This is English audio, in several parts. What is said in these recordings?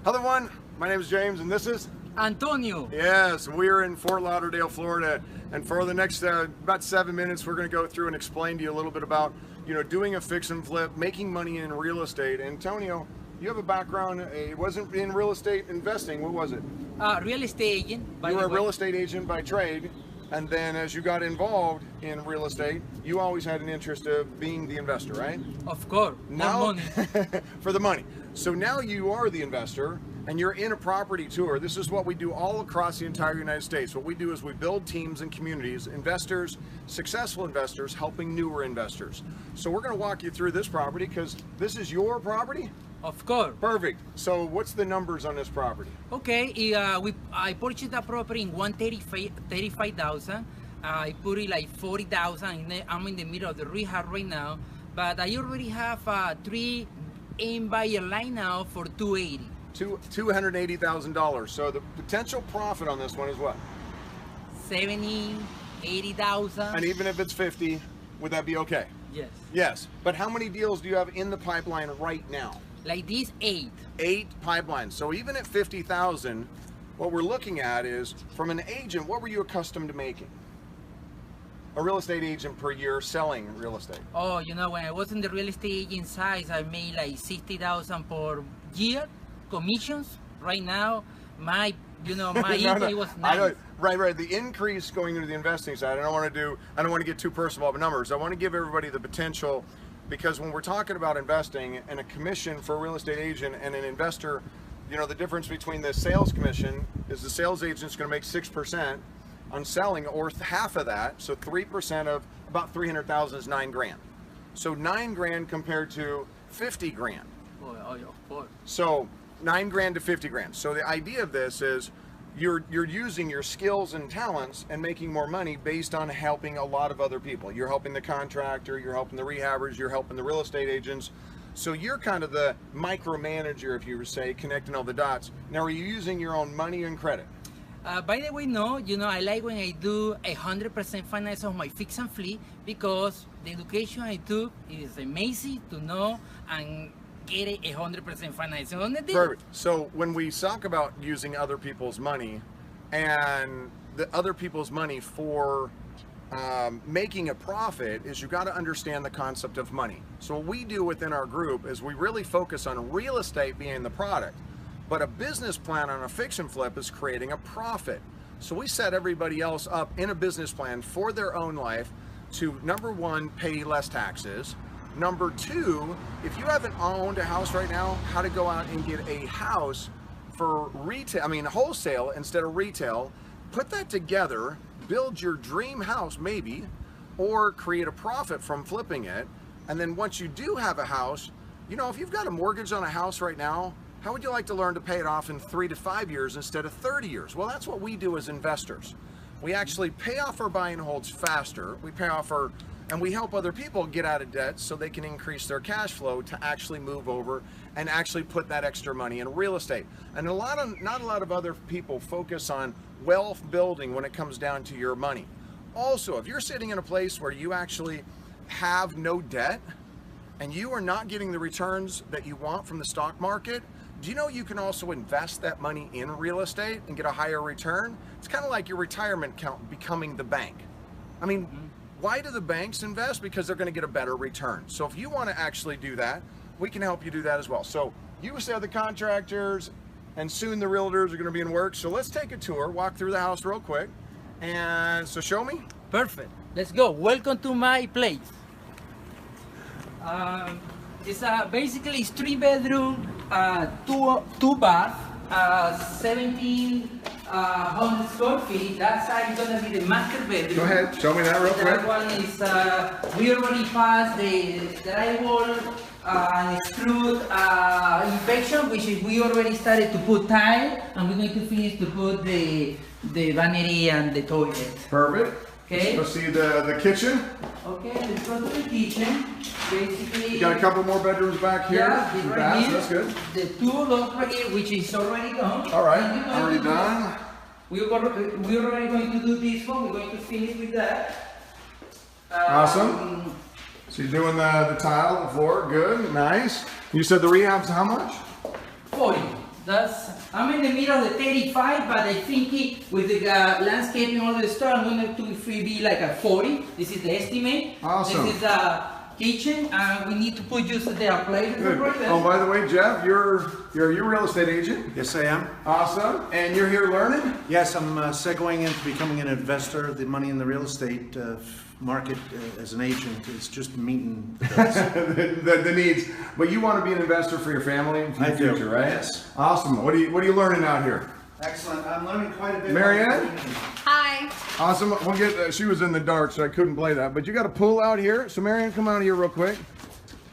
Hello everyone, my name is James and this is Antonio. Yes, we're in Fort Lauderdale, Florida, and for the next about 7 minutes we're going to go through and explain to you a little bit about, doing a fix and flip, making money in real estate. Antonio, you have a background, it wasn't in real estate investing, what was it? Real estate agent. You were a real estate agent by trade, and then as you got involved in real estate, you always had an interest of being the investor, right? Of course, more money. For the money. So now you are the investor, and you're in a property tour. This is what we do all across the entire United States. What we do is we build teams and communities, investors, successful investors, helping newer investors. So we're going to walk you through this property because this is your property? Of course. Perfect. So what's the numbers on this property? Okay, I purchased that property in 135,000. I put it like 40,000. I'm in the middle of the rehab right now, but I already have 3 in buyer line now for 280. $280,000. So the potential profit on this one is what? 70, 80,000. And even if it's 50, would that be okay? Yes. Yes. But how many deals do you have in the pipeline right now? Like this, 8. 8 pipelines. So even at 50,000, what we're looking at is, from an agent, what were you accustomed to making? A real estate agent per year selling real estate. Oh, when I was in the real estate agent side, I made like 60,000 per year commissions. Right now, my income was nice. Right. The increase going into the investing side. I don't want to get too personal about numbers. I want to give everybody the potential, because when we're talking about investing and a commission for a real estate agent and an investor, the difference between the sales commission is the sales agent's going to make 6% on selling, or half of that. So 3% of about 300,000 is $9 grand. So $9 grand compared to 50 grand. Oh, of course. So $9 grand to 50 grand. So the idea of this is you're using your skills and talents and making more money based on helping a lot of other people. You're helping the contractor, you're helping the rehabbers, you're helping the real estate agents. So you're kind of the micromanager, if you were say, connecting all the dots. Now, are you using your own money and credit? By the way, no, I like when I do 100% finance of my fix and flip, because the education I took is amazing to know and get it 100% financing on the deal. Perfect. So when we talk about using other people's money and the other people's money for making a profit, is you got to understand the concept of money. So what we do within our group is we really focus on real estate being the product, but a business plan on a fix and flip is creating a profit. So we set everybody else up in a business plan for their own life to, number one, pay less taxes. Number two, if you haven't owned a house right now, how to go out and get a house for wholesale instead of retail. Put that together, build your dream house maybe, or create a profit from flipping it. And then once you do have a house, if you've got a mortgage on a house right now, how would you like to learn to pay it off in 3 to 5 years instead of 30 years? Well, that's what we do as investors. We actually pay off our buy and holds faster. We pay off and we help other people get out of debt so they can increase their cash flow to actually move over and actually put that extra money in real estate. And not a lot of other people focus on wealth building when it comes down to your money. Also, if you're sitting in a place where you actually have no debt and you are not getting the returns that you want from the stock market, do you know you can also invest that money in real estate and get a higher return? It's kind of like your retirement account becoming the bank. Why do the banks invest? Because they're going to get a better return. So if you want to actually do that, we can help you do that as well. So you said the contractors and soon the realtors are going to be in work. So let's take a tour, walk through the house real quick. And so show me. Perfect. Let's go. Welcome to my place. It's basically 3 bedroom, 2 bath, 1,700 square feet. That side is going to be the master bedroom. Go ahead, show me that real quick. That one is, we already passed the drywall and screwed inspection, which is we already started to put tile, and we're going to finish to put the vanity and the toilet. Perfect. Okay. Let's see the kitchen. Okay, let's go to the kitchen. Basically, You got a couple more bedrooms back here. yeah, right here. That's good. The 2 lots right here, which is already done. All right, And we're going already to- done. We're already going to do this one. We're going to finish with that. Awesome. So you're doing the tile, the floor, good, nice. You said the rehab's how much? 40. I'm in the middle of the 35, but I think with the landscaping all the stuff, I'm going to be like a 40. This is the estimate. Awesome. This is a kitchen. We need to put just the appliances. Oh, by the way, Jeff, you're a real estate agent. Yes, I am. Awesome. And you're here learning? Yes, I'm segueing into becoming an investor. The money in the real estate market as an agent is just meeting the needs. But you want to be an investor for your family in the future, right? Yes. Awesome. What are you learning out here? Excellent. I'm learning quite a bit. Marianne? Hi. Awesome. We'll get. She was in the dark, so I couldn't play that. But you got a pool out here. So Marianne, come out here real quick.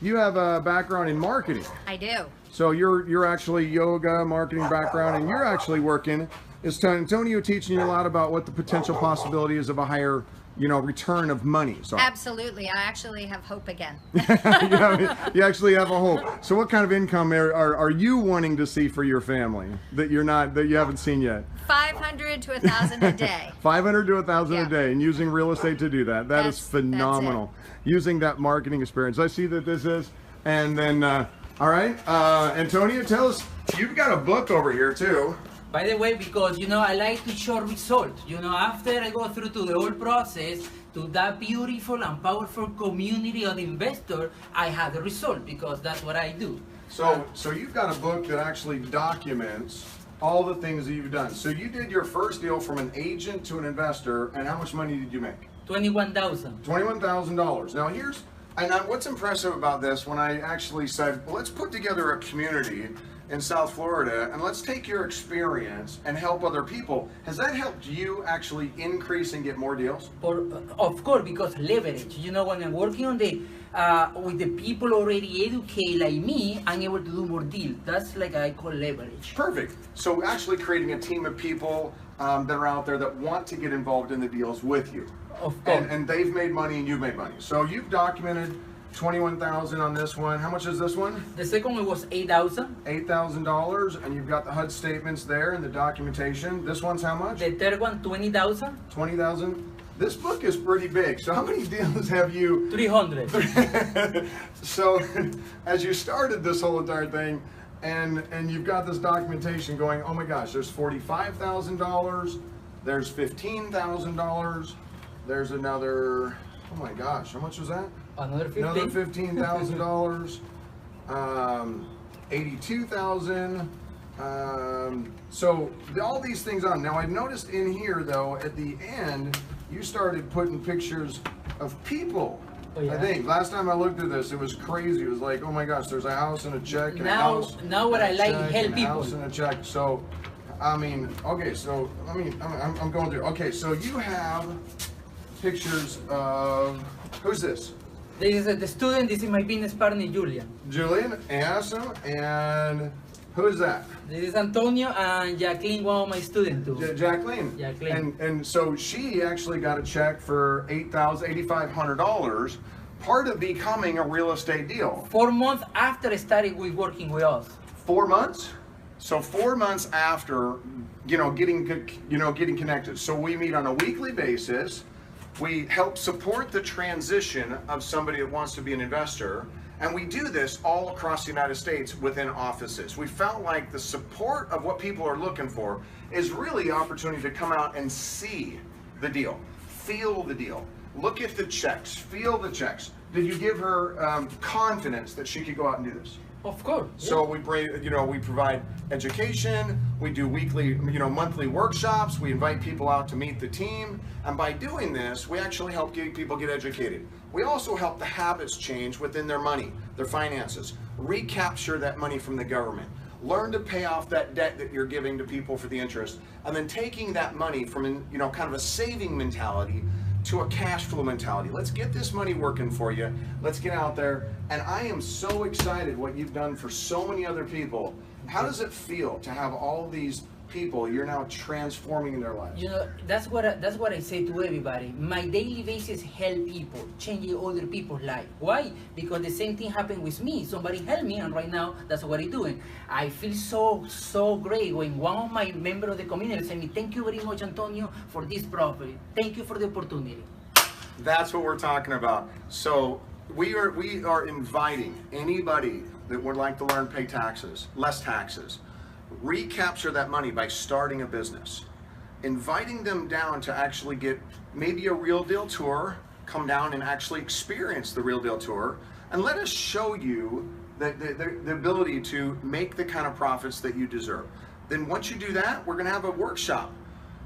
You have a background in marketing. I do. So you're actually yoga, marketing background, and you're actually working. Is Antonio teaching you a lot about what the potential possibility is of a higher, return of money? So Absolutely. I actually have hope again. you actually have a hope. So what kind of income are you wanting to see for your family that you haven't seen yet? 500 to 1,000 a day. 500 to 1,000 a Yeah. day, and using real estate to do that. That is That's phenomenal. Using that marketing experience. I see that this is, and then, all right, Antonio, tell us, you've got a book over here too. By the way, because I like to show results. After I go through to the whole process to that beautiful and powerful community of investor, I have the result because that's what I do. So you've got a book that actually documents all the things that you've done. So you did your first deal from an agent to an investor, and how much money did you make? 21,000. $21,000. Now what's impressive about this, when I actually said, well, let's put together a community in South Florida and let's take your experience and help other people, has that helped you actually increase and get more deals? Of course, because leverage. When I'm working on with the people already educated like me, I'm able to do more deals. That's like I call leverage. Perfect. So actually creating a team of people that are out there that want to get involved in the deals with you. Of course. And they've made money and you've made money. So you've documented 21,000 on this one. How much is this one? The second one was 8,000. $8,000, and you've got the HUD statements there and the documentation. This one's how much? The third one, 20,000. 20,000. This book is pretty big. So how many deals have you? 300. So as you started this whole entire thing, and you've got this documentation going, oh my gosh, there's $45,000, there's $15,000, there's another, oh my gosh, how much was that? Another 15. Another $15,000, 82,000. So all these things on. Now I noticed in here though, at the end, you started putting pictures of people. Oh, yeah. I think last time I looked at this, it was crazy. It was like, oh my gosh, there's a house and a check and a house. Now what I like check, help and a people. house and a check. So, okay. So I'm going through. Okay, so you have pictures of who's this? This is the student. This is my business partner, Julian. Julian, awesome. And who is that? This is Antonio and Jacqueline, one of my students too. Jacqueline. Jacqueline. And so she actually got a check for $8,500, part of becoming a real estate deal. 4 months after starting with working with us. 4 months? So 4 months after, getting connected. So we meet on a weekly basis. We help support the transition of somebody that wants to be an investor. And we do this all across the United States within offices. We felt like the support of what people are looking for is really the opportunity to come out and see the deal, feel the deal, look at the checks, feel the checks. Did you give her confidence that she could go out and do this? Of course. So we provide education, we do weekly, monthly workshops, we invite people out to meet the team, and by doing this, we actually help people get educated. We also help the habits change within their money, their finances, recapture that money from the government, learn to pay off that debt that you're giving to people for the interest, and then taking that money from, kind of a saving mentality to a cash flow mentality. Let's get this money working for you. Let's get out there. And I am so excited what you've done for so many other people. How does it feel to have all these people you're now transforming in their lives? That's what I say to everybody. My daily basis help people, changing other people's life. Why? Because the same thing happened with me. Somebody helped me, and right now that's what I'm doing. I feel so great when one of my members of the community said me, "Thank you very much, Antonio, for this property. Thank you for the opportunity." That's what we're talking about. So we are inviting anybody that would like to learn pay taxes, less taxes, recapture that money by starting a business, inviting them down to actually get maybe a Real Deal tour, come down and actually experience the Real Deal tour, and let us show you the ability to make the kind of profits that you deserve. Then once you do that, we're gonna have a workshop.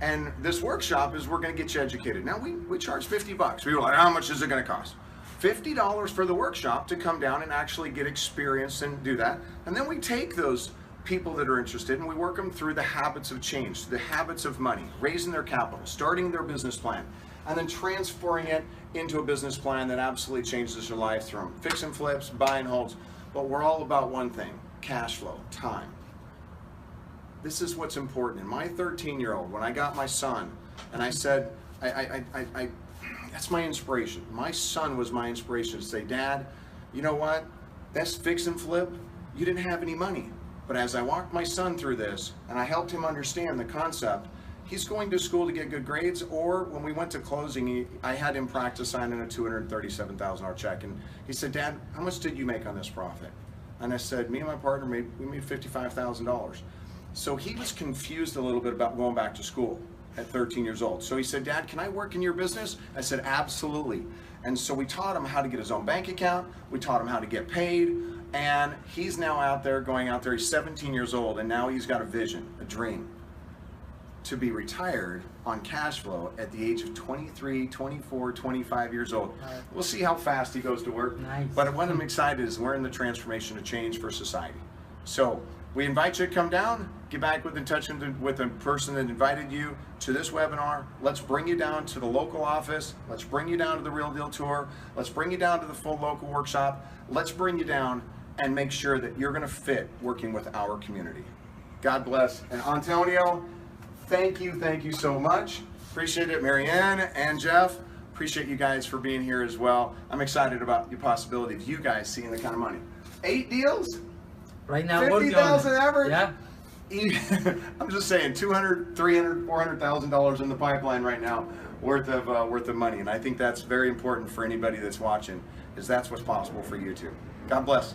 And this workshop is we're gonna get you educated. Now we charge 50 bucks. We were like, how much is it gonna cost? $50 for the workshop to come down and actually get experience and do that. And then we take those people that are interested and we work them through the habits of change, the habits of money, raising their capital, starting their business plan, and then transferring it into a business plan that absolutely changes their life through fix and flips, buy and holds. But we're all about one thing: cash flow, time. This is what's important. And my 13-year-old, when I got my son, and I said, that's my inspiration. My son was my inspiration to say, Dad, you know what? That's fix and flip. You didn't have any money. But as I walked my son through this, and I helped him understand the concept, he's going to school to get good grades, or when we went to closing, I had him practice signing a $237,000 check. And he said, Dad, how much did you make on this profit? And I said, me and my partner we made $55,000. So he was confused a little bit about going back to school at 13 years old. So he said, Dad, can I work in your business? I said, absolutely. And so we taught him how to get his own bank account. We taught him how to get paid. And he's now out there, going out there. He's 17 years old, and now he's got a vision, a dream, to be retired on cash flow at the age of 23, 24, 25 years old. We'll see how fast he goes to work. Nice. But what I'm excited is we're in the transformation of change for society. So we invite you to come down, get back in touch with the person that invited you to this webinar. Let's bring you down to the local office. Let's bring you down to the Real Deal tour. Let's bring you down to the full local workshop. Let's bring you down and make sure that you're gonna fit working with our community. God bless. And Antonio, thank you so much. Appreciate it, Marianne and Jeff. Appreciate you guys for being here as well. I'm excited about the possibility of you guys seeing the kind of money. 8 deals? Right now, 50,000 average? Yeah. I'm just saying, $200,000, $300,000, $400,000 in the pipeline right now, worth of money. And I think that's very important for anybody that's watching, is that's what's possible for you too. God bless.